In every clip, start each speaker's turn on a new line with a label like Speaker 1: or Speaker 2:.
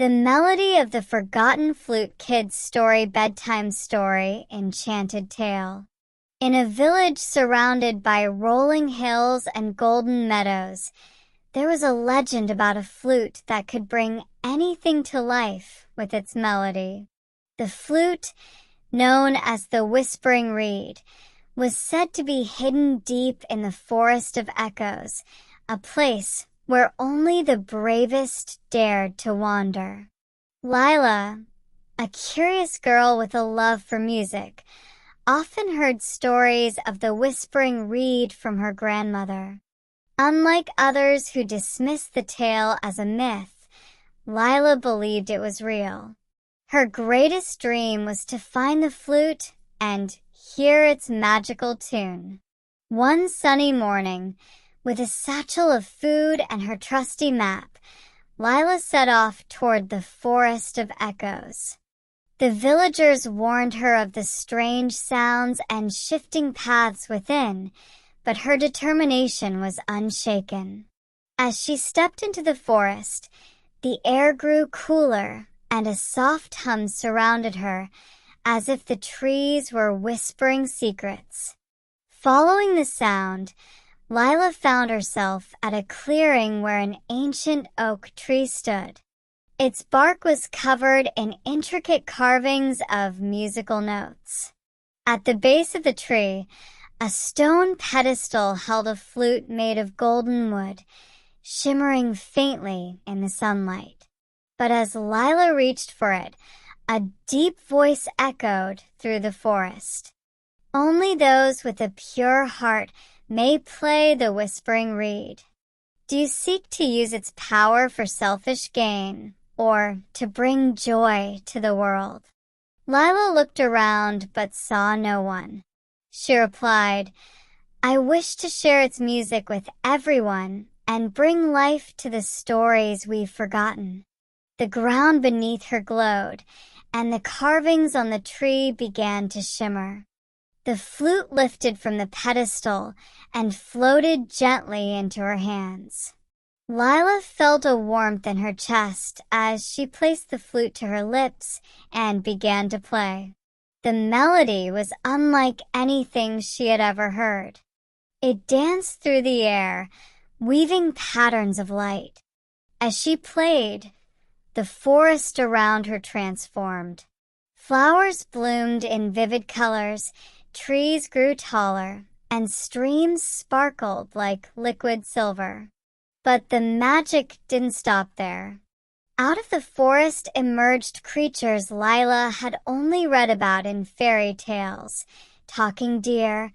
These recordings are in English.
Speaker 1: The melody of the forgotten flute kid's story bedtime story, Enchanted Tale. In a village surrounded by rolling hills and golden meadows, there was a legend about a flute that could bring anything to life with its melody. The flute, known as the Whispering Reed, was said to be hidden deep in the Forest of Echoes, a place where only the bravest dared to wander. Lila, a curious girl with a love for music, often heard stories of the Whispering Reed from her grandmother. Unlike others who dismissed the tale as a myth, Lila believed it was real. Her greatest dream was to find the flute and hear its magical tune. One sunny morning, with a satchel of food and her trusty map, Lila set off toward the Forest of Echoes. The villagers warned her of the strange sounds and shifting paths within, but her determination was unshaken. As she stepped into the forest, the air grew cooler and a soft hum surrounded her, as if the trees were whispering secrets. Following the sound, Lila found herself at a clearing where an ancient oak tree stood. Its bark was covered in intricate carvings of musical notes. At the base of the tree, a stone pedestal held a flute made of golden wood, shimmering faintly in the sunlight. But as Lila reached for it, a deep voice echoed through the forest. Only those with a pure heart may play the Whispering Reed. Do you seek to use its power for selfish gain, or to bring joy to the world? Lila looked around but saw no one. She replied, "I wish to share its music with everyone and bring life to the stories we've forgotten." The ground beneath her glowed, and the carvings on the tree began to shimmer. The flute lifted from the pedestal and floated gently into her hands. Lila felt a warmth in her chest as she placed the flute to her lips and began to play. The melody was unlike anything she had ever heard. It danced through the air, weaving patterns of light. As she played, the forest around her transformed. Flowers bloomed in vivid colors, trees grew taller, and streams sparkled like liquid silver. But the magic didn't stop there. Out of the forest emerged creatures Lila had only read about in fairy tales: talking deer,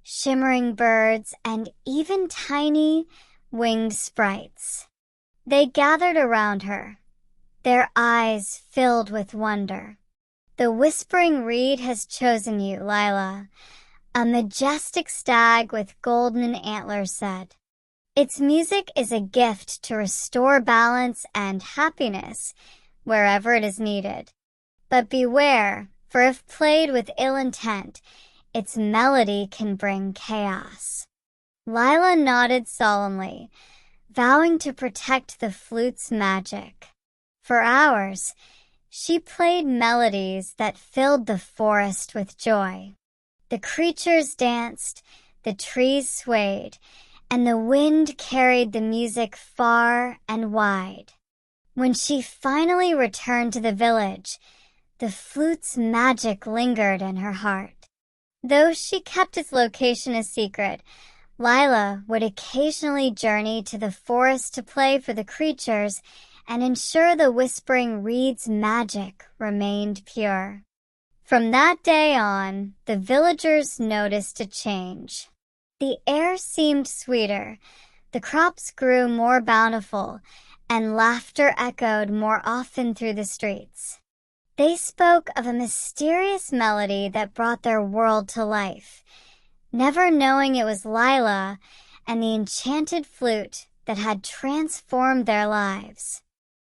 Speaker 1: shimmering birds, and even tiny, winged sprites. They gathered around her, their eyes filled with wonder. "The Whispering Reed has chosen you, Lila," a majestic stag with golden antlers said. "Its music is a gift to restore balance and happiness wherever it is needed. But beware, for if played with ill intent, its melody can bring chaos." Lila nodded solemnly, vowing to protect the flute's magic. For hours, she played melodies that filled the forest with joy. The creatures danced, the trees swayed, and the wind carried the music far and wide. When she finally returned to the village, the flute's magic lingered in her heart. Though she kept its location a secret, Lila would occasionally journey to the forest to play for the creatures and ensure the Whispering Reed's magic remained pure. From that day on, the villagers noticed a change. The air seemed sweeter, the crops grew more bountiful, and laughter echoed more often through the streets. They spoke of a mysterious melody that brought their world to life, never knowing it was Lila and the enchanted flute that had transformed their lives.